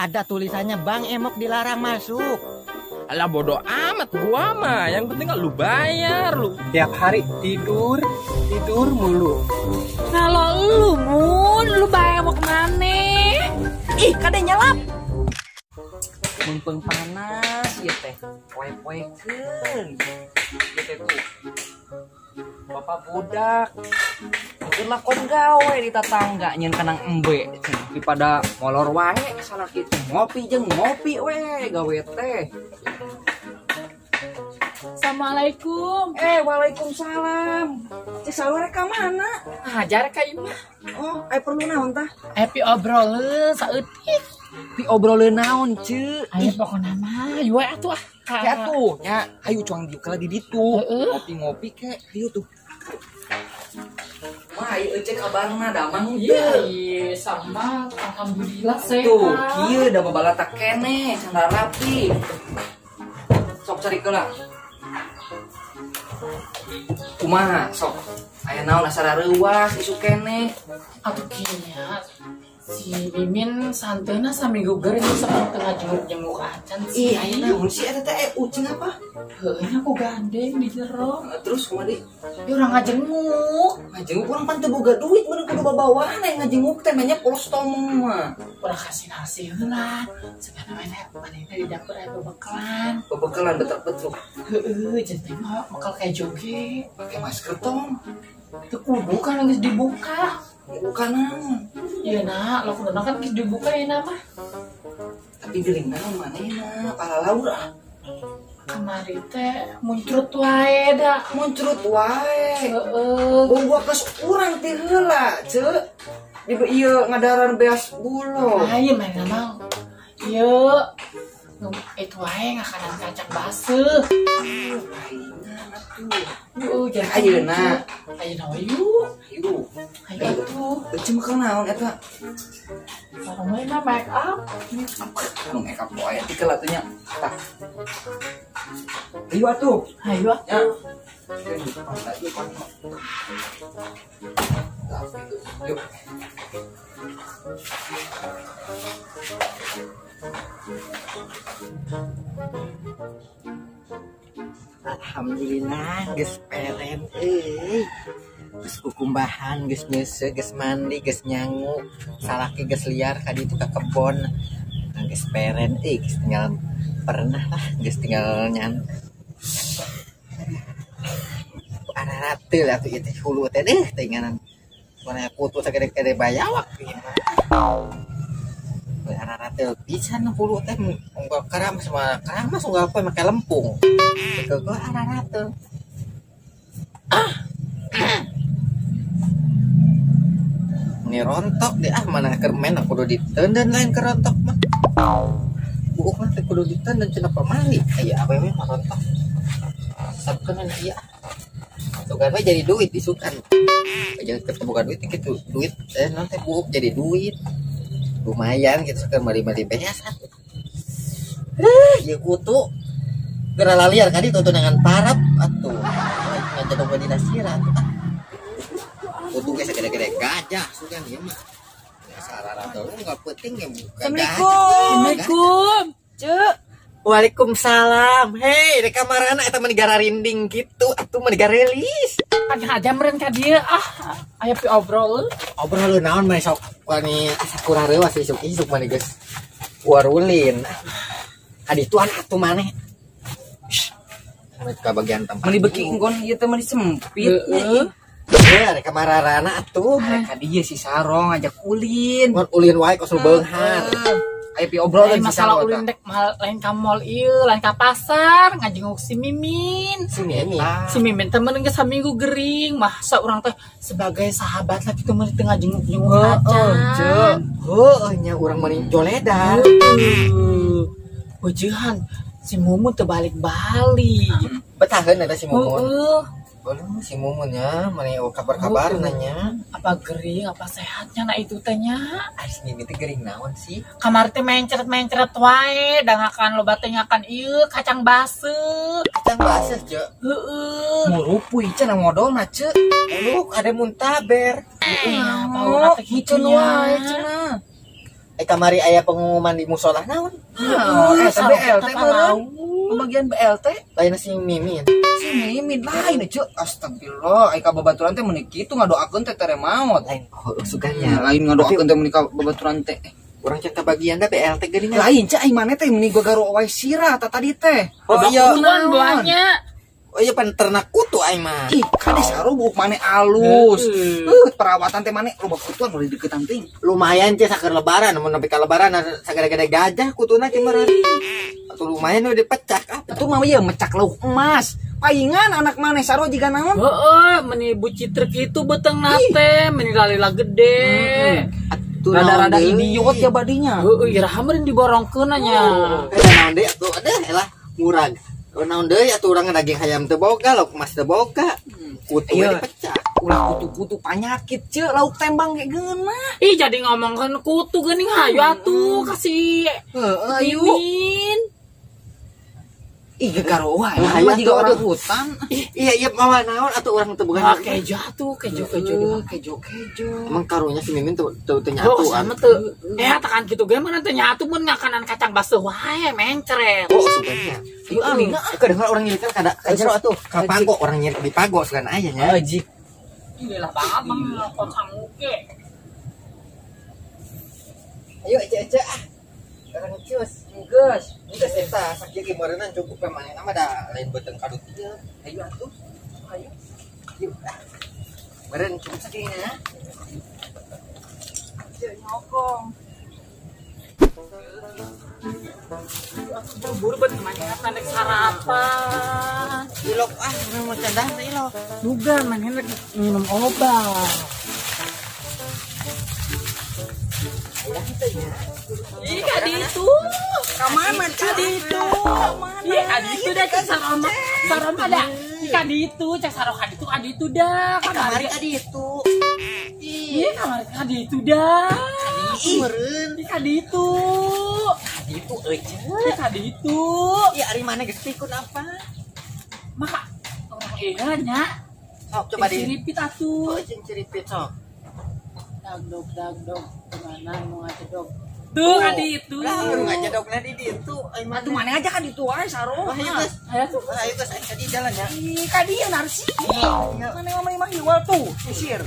ada tulisannya Bang Emok dilarang masuk. Alah bodoh amat gua mah, yang penting lu bayar lu. Tiap hari tidur mulu. Kalau lu Mun, lu bayar mau kemana? Ih, kadang nyelap. Mumpung panas ya teh, poe-poekeun. Ya teh tuh. Bapak budak. Mungkin lakon gawe di tetangga nyen kanang embe daripada molor wae salah kitu. Ngopi jeung ngopi we gawe teh. Assalamualaikum. Waalaikumsalam. Cek salore ka mana? Hajar ka imah. Oh, ai perlu naon tah? Happy obroleun saeutik. Pi obroleun naon, Ceu? Aya pokona mah, yue atuh ah. Ya tuh, nya hayu cuang di kala di ditu. Ngopi-ngopi ke hayu tuh. Wah, ieu cek kabarna damang Iya, sama alhamdulillah sehat. tuh, kieu da babalata keneh, sandal rapi. Sok cari keula. Kumaha sok? Aya naon asal reuwas isu keneh. Atuh kinya si Mimin santeuna saminggu geuring saking tengah jenguk-jenguk acan sih. Ih, aya naon sih eta teh ucing apa? Heueuh aku gandeng di jero. Terus kumaha deui? Ya urang ngajenguk. Ngajenguk urang pan teu boga duit bener kudu babawahan aya ngajenguk teh nya polos tomong mah. Urang kasih heula. Segala manehna di dapur aya bebekalan. Bebekelan betruk-betruk. Heeh, jeneng mah bakal kayak joget. Pakai masker tong. Teu kudu kan geus dibuka. Bukan naon. Iya nak, lo kudu kan geus dibuka ya nama. Tapi geuling naon manehna? Pala Laura. Kamari teh muncrut wae da. Muncrut wae. Heeh. Gua kes urang ti heula, Ceu. Di ieu ngadaran beas bulo. Nah, ieu mah nama. Ieu itu wae ngakanan kacang baseuh. Palingan atuh. Jangan Ayeuna. Ayeuna we yuk. Ibu. Ayo tuh. Cuma ka naon eta? Sareng we mah make up. Nu make up wae ti keula teh nya. Tah. Ieu atuh. Ayo Ya. atuh. Yuk. Alhamdulillah geus peren geus kukumbahan, geus nyeuseuk, geus mandi, geus nyangu, salaki geus liar ka ditu ka kebon. Geus peren geus tinggal pernah lah, geus tinggal nyan. Arah teu atuh ieu teh hulu teh tinganan. Mana putu sagede-gede bayawak ieu mah. Arah teu pisan hulu teh unggal karam sama karam mah unggal poe make lempung. Kego arah teu. Ini rontok deh mana kermen aku kudu ditenden lain ke rontok mah. Buuk mah teh kudu ditenden cenah pamali. Aya awewe mah rontok. Sabkeun ieu. Sugan we jadi duit disukan. Jangan ketemu duit gitu duit nanti buuk jadi duit. Lumayan gitu sukan mali-mali beas atuh. Ieu kutu geura laliar kadi tuh dengan parap atuh. Ngajak di nasira atuh. Kutu ge segede-gede gajah sugan ieu mah. Sarara teh enggak penting ya. Assalamualaikum. Cuk. Waalaikumsalam. Hei, di kamarana eta mah digara rinding gitu, atuh mah digara rilis. Aja meureun ka dieu aya pi obrol. Obrol naon mah sok wani asa kurang reuas isuk-isuk mah geus warulin. Adi tuan atuh maneh. Sampai ke bagian tempat. Meni beki engkon ieu teh meni sempit. Heeh. Ya, di kamarana atuh. Ka dieu si Sarong ngajak ulin. Mun ulin wae kos beunghar. Aya pi obrolan si Masalah Sarong. ulin dek lain ka mall ieu, lain ka pasar, ngajenguk si Mimin. Sini ini. Si Mimin teh meunang geus saminggu gering, masa urang teh sebagai sahabat lah kitu meuni teu ngajenguk-jenguk acan. Heueuh nya urang meni joledan. Pujihan si Mumun teu balik-balik. Betaheun eta si Mumun. Heeh. Belum si Mumun nya meni kabar-kabar nanya. Apa gering, apa sehatnya na itu teh nya? Ais mimi teh gering naon sih? Kamar teh mencret-mencret wae, dangakan loba teh nyakan ieu kacang baseuh. Kacang baseuh, Cek. Heeh. Murupuy cenah ngodolna, Ceu. Uluk ada muntaber. Paurna teh Hicun kitu nya. wae cenah. kamari aya pengumuman di musola naon? BLT meureun. Pembagian BLT Lain si Mimin. si Mimin lain ceu. Astagfirullah, ai ka babaturan teh meuni kitu ngadoakeun teh tere maot. Lain suganya. Lain ngadoakeun teh meuni ka babaturan teh. Urang cek bagian da BLT geuning. Lain cai maneh teh meuni gua garo wae sirah tadi teh. Oh iya. Kutuan doanya. Oh iya pan ternak kutu aing mah. Ih, kade saru buuk maneh alus. Perawatan teh maneh loba kutuan mulai deketan ting. Lumayan cek saker lebaran mun nepi ka lebaran sagede-gede gajah kutuna teh meureun. Atuh lumayan udah dipecak apa. Atuh mah ieu mecak lauk emas. Paingan anak maneh saru jiga naon? Heeh, meni bucitr kitu beteng nate, meni lalila gede. Atuh Rada-rada idiot ya badinya. Heeh, iraha meureun diborongkeun nya. Naon deui atuh elah murag. Naon deui atuh urang daging hayam teu boga, lauk emas teu boga. Kutu Iya. dipecak. Ulah kutu-kutu panyakit ceu lauk tembang ge geunah. Ih, jadi ngomongkeun kutu geuning hayu atuh kasih Heeh, ayo. Mimin. Ih, garo wae. Nah, Mah iya jiga tuh, orang aduh. hutan. Iya mama naon atuh urang teu boga. Ah, kejo atuh, kejo. Kejo. Emang karunya si Mimin tuh Oh, nyatuan. sama tuh. Tekan gitu ge mah teh nyatu mun ngakanan kacang baseuh wae mencret. Oh, suganya. Ieu aming. Kedengar orang nyirik kan kada jero atuh. Ka pago orang nyirik di pago segan aya nya. Ajik. Ih, lah banget mah kocang muke. Ayo aja ah. Sekarang cius. Geus. Geus eta sakieu ge meureunna cukup pemain nama da lain beuteung kadut ieu. Ayo atuh. Ayo. Yuk. Meureun cukup sakieunya. Ayo nyokong. Buru bet maneh nanek sarapan. Ilok ah, urang mau cendah ilok. Dugan maneh lagi minum obat. Ih, kadi itu. Kamana Kadi itu. Ih, kadi itu dah cek saroma. Saroma dah. Ih, kadi itu cek saro kadi itu dah. Kamari tadi itu. Ih, kamari kadi itu dah. Ih, meureun. Ih, kadi itu. Itu euy. Ih, kadi itu. Iya, ari mana geus pikun apa? Maka orang iya nya. Sok coba di Ciripit atuh. Oh, jeung ciripit sok. Dagdog. Kemana mau ngacedog? Tuh, kadi itu. Lah, urang ngajadogna di ditu. Ai mah Atuh maneh aja kan ditu wae saro. Ayo geus. Ayo tuh. Ayo geus aing tadi jalan ya. Ih, kadi ieu narsi. Maneh mah hiwal tuh. Sisir.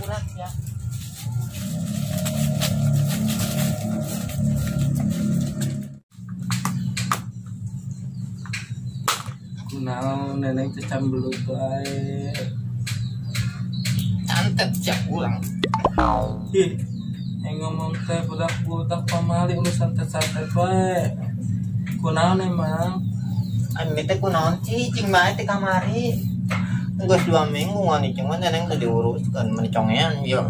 Kunaon neneng teh cambelut bae. Cantet siap ulang. Ih, yang ngomong teh budak-budak pamali udah santet-santet wae. Kunaon emang? Ami teh kunaon sih cing bae teh kamari. Geus 2 minggu ngani cing mah neneng teh diuruskeun mencongean yo.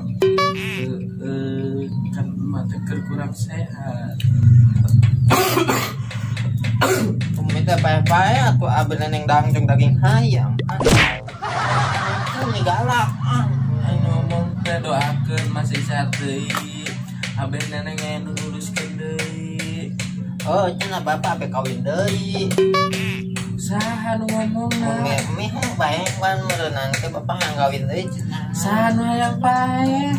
Kan mata kurang sehat. Umi teh pae-pae atuh abis neneng dangcung daging hayam. Ini galak. Ai ngomong teh doakeun masih sehat deui. Abis neneng yang luruskeun deui. Oh, cenah bapak abe kawin deui. Saha nu ngomongna? Umi bae ban meureunan ke bapak yang kawin deui cenah. Saha nu hayang pae?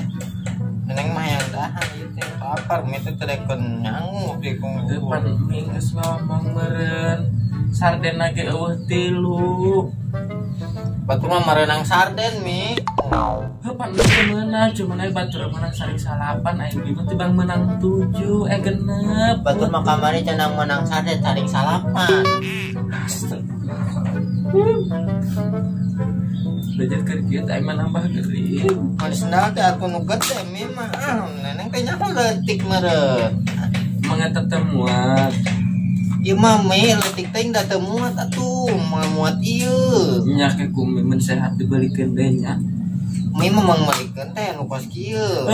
Neneng mah yang dahan ieu teh lapar umi teh terekeun nyangu di Depan minggus ngomong meureun. Sarden lagi eueuh 3. Batur mah merenang sarden mi. Depan itu menang, cuma naik batur menang saring salapan, aing ieu teh bang menang 7, genep. Batur mah kamari cenah menang sarden saring salapan. Belajar kerja teh mah nambah geuring. Geus sendal teh atuh nu gede mi mah. Neneng teh nya leutik meureun. Mangeta teh muat. Ieu mah mi leutik teh da teu muat atuh, moal muat ieu. Nya ke kumimin sehat dibelikeun deui nya. Mi memang melikeun teh nu kos kieu.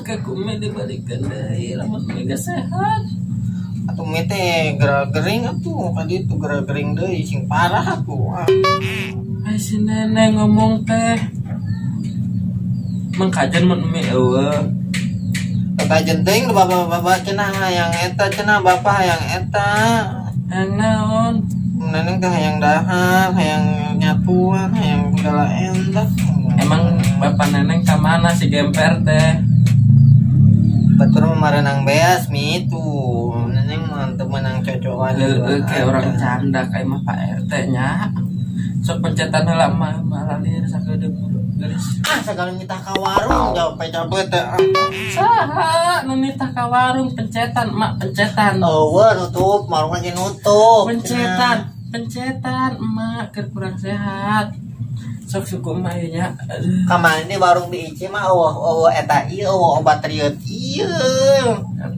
Ke kumi dibelikeun deui lamun mega sehat. Atuh mi teh gerak-gering atuh, ka ditu gerak-gering deui sing parah atuh. Ai si neneng ngomong teh. Mangkajen mun mi eueuh. Kata jenteng bapak-bapak cenah hayang eta cenah bapak hayang eta. Yang naon? Neneng teh hayang dahar, hayang nyatuan, hayang segala endak. Emang bapak neneng ka mana si gemper teh? Batur marenang beas mi tuh. Neneng mantep menang cocokan. Kayak orang canda kayak mah Pak RT nya. Sok pencetan heula mah lalir sakedeung geus. Segala nyitah ka warung jauh pecabet teh. Saha nu nitah ka warung pencetan emak pencetan. Nutup, warung lagi nutup. Pencetan emak keur kurang sehat. Sok suku emak ieu nya. Kemarin ini warung di Ici mah eta ieu obat riet ieu.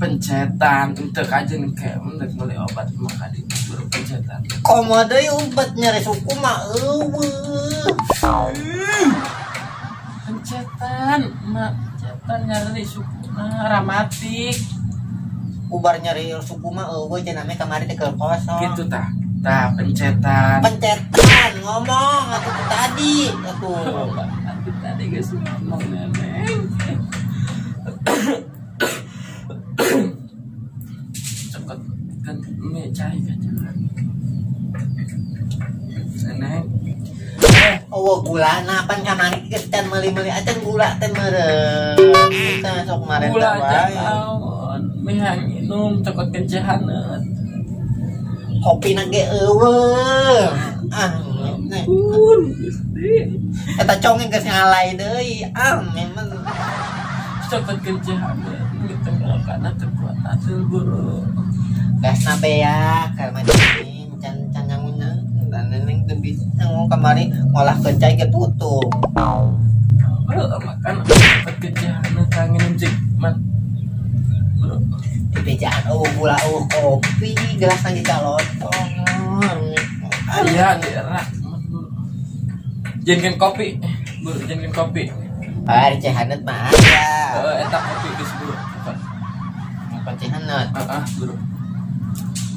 Pencetan untuk kajian kayak untuk beli obat maka di pencetan. Komodo obat nyari suku mah Pencetan nyari suku ramatik. Ubar nyari suku mah jename kemarin di kosong. Gitu tah pencetan ngomong aku tadi tadi guys ngomong neneng. Cepet kan mie cai kan neneng. Gula napan kamari kita meli-meli aja gula teh meureun. Kita sok maren Gula aja wae. naon mihang minum cokot kencehaneut. Kopi nage eueuh. Pun Gusti. Eta congeng geus ngalai deui. Memang Cokot kencehaneut gitu kana kekuatan guru. gasna bea karena ini can nyangunya dan neneng teu bisa ngomong kamari ngolah kencai ge tutup. Makan cokot kencehaneut kangen cik man. Bro. Di bejaan gula kopi gelas lagi calotong. Aya di era. Jengen kopi. Bro, jengen kopi. Cehaneut mah ada. Eta kopi geus bro. Apa cehaneut? Bro.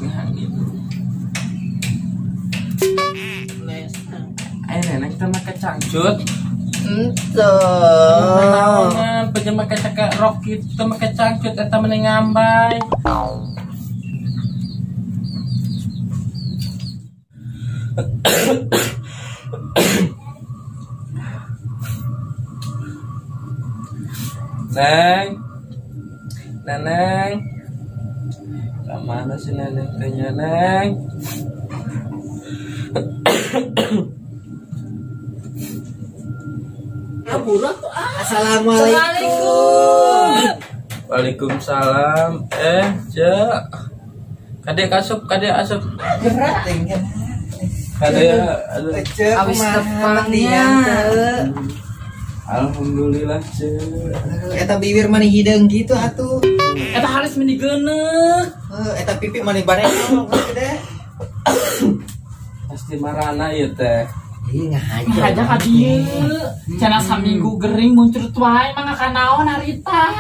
Mihang itu. Ayo neneng teh make cangcut. Ento. Naongan pengen make caka rok kitu make cangcut eta mending ngambay. Neneng. Kemana sih neneng tanya neng? Assalamualaikum. Waalaikumsalam. Cek. Kade asup. Berat tinggal. Kade aduh. Awis tepangnya. Alhamdulillah, Cek. Eta bibir mani hidung gitu atuh. Eta harus menigeuneuh. Eta pipi mani bareng gede. Pasti marana ieu teh. Ih ngahaja. Ngahaja ka dieu. Cenah saminggu gering muncul wae mangga kanaon harita.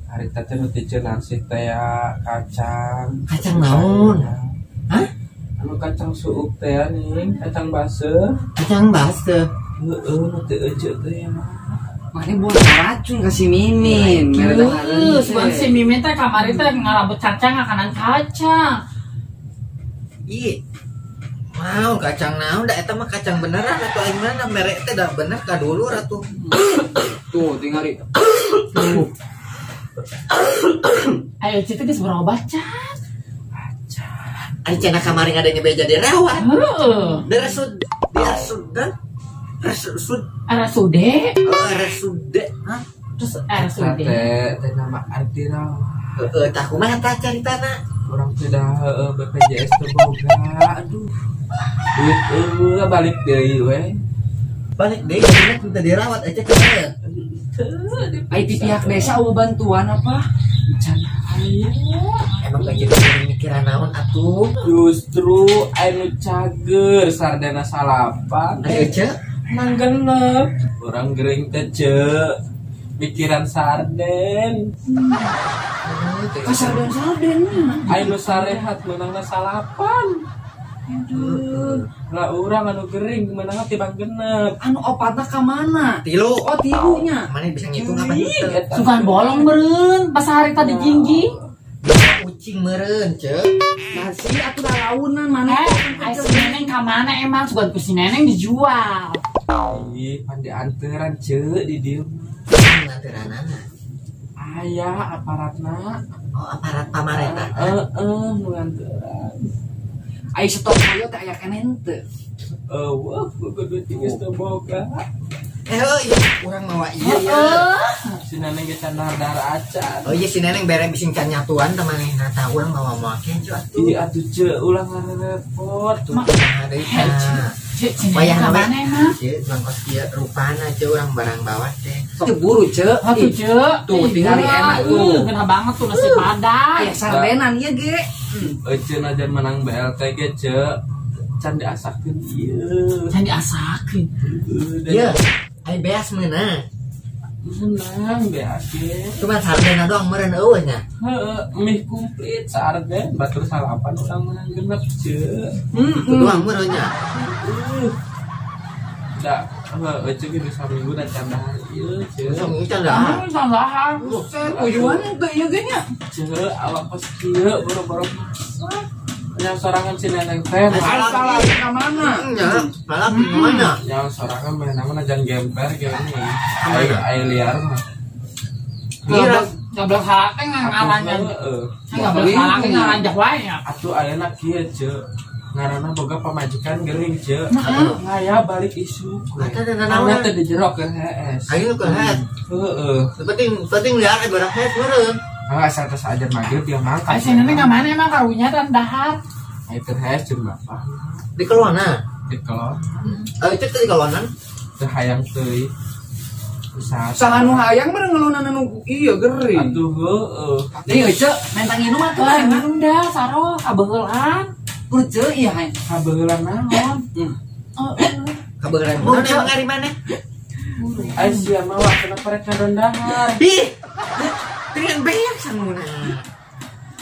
Harita teh nu diceunah sih teh ya kacang. Kacang naon? Hah? Anu kacang suuk teh ning, kacang baseuh. Kacang baseuh. Heeh, nu teu euceuk teh ya. Mane buat racun kasih mimin. Sugan si Mimin teh kamari teh ngarabut kacang ngakanan kacang. Ih. Mau kacang naon da eta mah kacang beneran atuh aing mana merek teh da bener ka dulur atuh. Tuh, tinggali. Ayo citu geus berobat can. Ari cenah kamari ngadanya beja dirawat. Heeh. Diresud dan resud RSUD. RSUD. Hah? Terus RSUD. Teh nama arti rawa. Tah kumaha tah caritana? Orang sudah BPJS teh boga. Aduh. Duit balik deui we. Balik deui cenah minta dirawat aja kaya. Ai di pihak desa eueuh bantuan apa? Can aya. Emang kayak gitu mikiran naon atuh? Justru anu cager sardana salapan. Ayo cek. Manggenep. Orang gering teh ceuk. Pikiran sarden. Sarden. Anu sarehat meunangna salapan. Lah urang anu gering meunangna tibang genep. Anu opatna ka mana? Tilu. Oh, tilunya. Mana bisa ngitung apa itu? Sugan bolong meureun pas hari tadi jinggi. Kucing meureun cek. Nasi atuh lalaunan mana? Ai si Neneng ka mana emang sugan ku si Neneng dijual. Ih, pan dianteran ceuk di dieu. Nganteranana. Aya aparatna. Oh, aparat pamarentah. Nganteran. Ai stok ayo teh aya kenen teu. Wah, kudu geus teu boga. Iya, urang mawa ieu ya. Si Neneng ge can dahar acan. Oh iya si Neneng bere bising can nyatuan temanehna tah urang mawa moake cu atuh. Ieu atuh ce ulah ngarepot. Nah, deui tah. Cik, Wayah ka nawe. mana emang? Ceu bangkos kieu rupana ce urang barang bawah teh. Teu buru ceu. Atuh cek. Tuh, tinggal enak tuh. Kena banget tuh nasi padang. Aya sardenan ieu ge. Eceun aja menang BLT ge ce. Can diasakeun ieu. Jangan diasakin. Ieu, ai beas meunah. Menang beake. Cuma sardena doang meureun eueuh nya. Mie komplit sarden batur salapan urang menang genep ce. Itu doang meureun nya. Da, ece ge bisa minggu dan can dahar ieu ce. Langsung can dah. Salah. Buset, tujuan teu ieu ge nya. Ce awak pas kieu boro-boro masak. Yang sorangan si Neneng teh. Salah ka mana? Nya, salah di mana? Yang sorangan main nama jangan gemper gini. Ai liar mah. Iya. Gablok salah teh ngarannya. Gablok salah teh ngaranjak wae ya. Atuh ayeuna kieu ce. Ngaranna boga pamajikan geuring ce. Ngaya balik isu. Ada Karena naon? teh dijerok ke HS. Ayo ke head. Heeh. Penting liar ibarat head meureun. Asal tes ajar maghrib dia mangkat. Ay sini ka mana emang karunya dan dahar. Itu HS jeung bapak. Di keluarna. Dikelon. Itu di keluarna. Teu hayang teuing. Usaha. Salah nu hayang mah ngelunan nu ieu gering. Atuh heueuh. Ieu ceu mentang inum atuh. Lah minum dah saro kabeulan. Kudu ceu ieu hae. Kabeulan naon? Kabegeran mana emang ari mana? Aya sia mah wah kenapa rek ngandahar. Ih. Dengan beak samuna.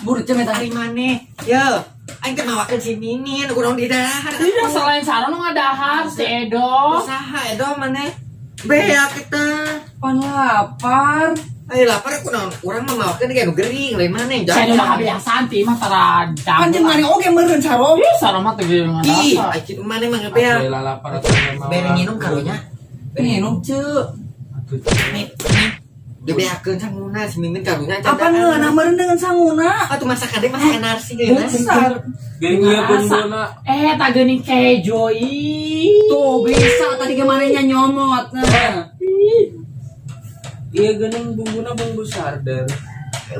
Buru ceu mentang Ari mana? Yo, aing teh mawakeun si Minin urang di dahar. Tidak selain saro nu ngadahar si Edo. Usaha edo mana? Beak kita. pan lapar. Ayo lapar aku naon urang mah mawakeun ge nu geuring lain mana yang Saya udah kebiasaan ti mah tara jam. Panjang mana oge meureun saro. Ih, saro mah teh geuning Ih, ngadahar. aing mana mah ngebeak. Bela lapar atuh mah. Bere nginum karunya. Minum ceu. Atuh. Dibeakeun samuna si Mimin karunya. Apa ngeunah meureun dengan sanguna? Atuh masakan teh masakan nasi geuna. Besar. Geuning ieu bumbuna. Tak geuning kejo ih. Tuh bisa tadi kemarin nyomot. Nah. Ieu geuning bumbuna bumbu sarden.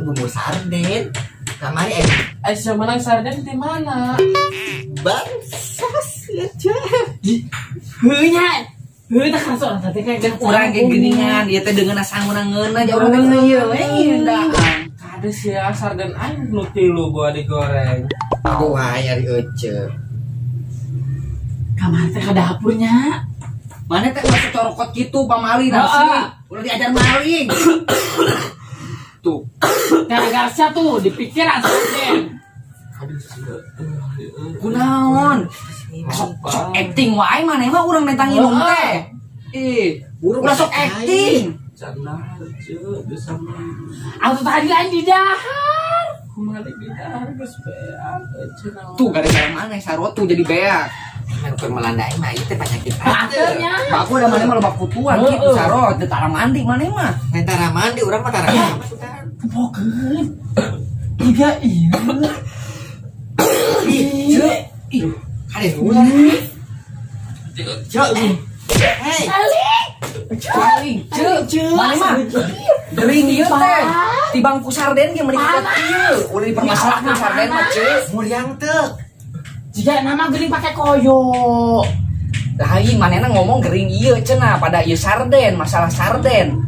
Bumbu sarden. Kamari aing Aya sia menang sarden di mana? bangsas ya cek. Heuh nya. Heuh teh kan soalna teh kayak Urang ge geuningan ieu teh deungeun sanguna ngeunah ja urang teh ieu we indahan. Kades sia sarden aing nu 3 gua digoreng. Wah, nyari ece. kamar teh ke dapurnya. Mana teh masuk corokot gitu pamali nasi. Udah diajar maling. Tuh. Gara-gara sia tuh dipikiran sarden. Aduh sia. Kunaon? Sok acting wae maneh mah urang mentang nginum teh. Ulah sok acting. Candahar ce bisa mah. Aku tadi lain di dahar. Kumaha di dahar geus beak. Tuh gara-gara maneh sarot tuh jadi beak. Emang keur melandai mah ieu teh penyakit Akhirnya. Aku udah maneh mah loba putuan gitu sarot, teu tara mandi maneh mah. Mentara mandi urang mah tara. Pokeun. Tiga iya. Ih, Kade ulah. Cok. Hei. paling ceu. Maneh mah gering ieu teh. Di bangku sarden ge meuli kita ieu. Udah dipermasalahkeun sarden mah ceu. Mulyang teu. Jika nama geuning pakai koyo. Dah aing manehna ngomong gering ieu cenah pada ieu sarden, masalah sarden.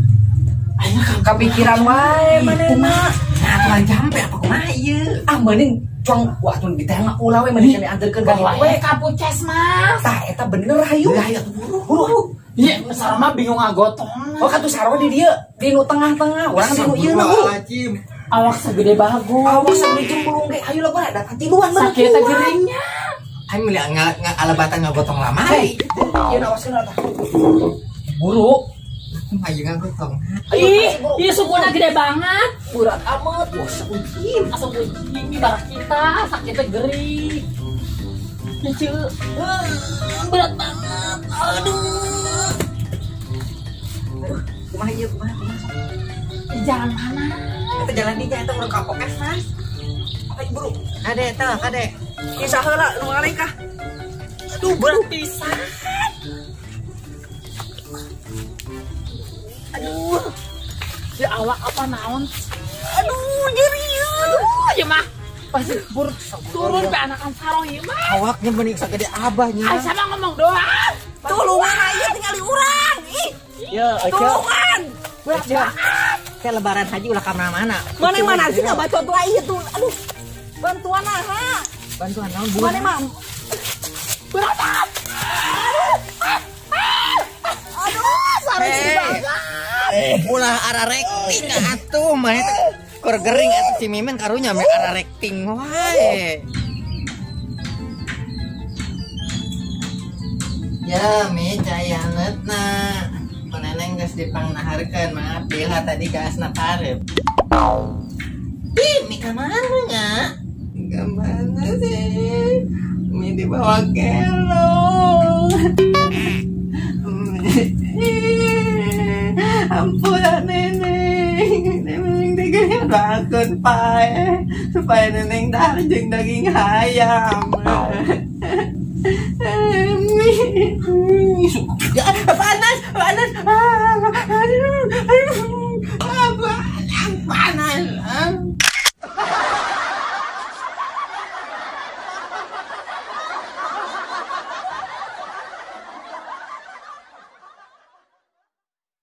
Kepikiran wae manehna. Nah, tuan jampe apa kumaha ieu? Ah mending cuang waktu di tengah ulah we mending dianterkeun ka Bawa we. ka puskesmas. Tah eta bener hayu. Ulah ya buru. Iya, sareng mah bingung ngagotong. Oh katu sarwa di dieu, di nu tengah-tengah, urang di nu ieu na. Astagfirullahaladzim. Awak segede bagus. Awas sampai jempulung ge hayu lah gua ada katiluan bener. Sakit teh geringnya. Aing meuli alabatan ngagotong lama. Hei, ieu na awasin eta. Buru. Ayo ngagotong. Ih, sukuna gede banget. Berat amat, bos ujim. Asal begini barak kita sakitnya gering. Lucu. Berat banget. Aduh. Kumaha ieu kumaha? Di jalan mana? Itu jalan dia itu baru kapok Mas. Ayo buru. Kade tah, kade. Kisah heula nu ngalih kah? Aduh, berat pisan. Aduh. Ya awak apa naon? Aduh, nyeri. Aduh, ya mah. Pasti turun ke anakan sarong ieu mah. Awaknya mending sagede abahnya. Ai sama ngomong doang. Tulungan aja tinggal urang. Ih, Ya, tulungan. berat ya. Kayak lebaran haji ulah ka mana-mana. Mana sih enggak bantu tuh ieu tuh. Aduh. Bantuan naha? Bantuan naon Bu? Mana mah? Berat. Aduh, sare si Bagas. Ulah ararekting atuh mah eta kur gering atuh si Mimin karunya mah ararekting wae. Ya, Mi cayangetna. Maneneng geus dipangnaharkeun mah pilha tadi ka asna parep. Ih, Mi ka mana nya? Ka mana sih? Mi dibawa gelo. Ampun neneng, neneng digigit bangun pae supaya neneng darjeng daging ayam. Ya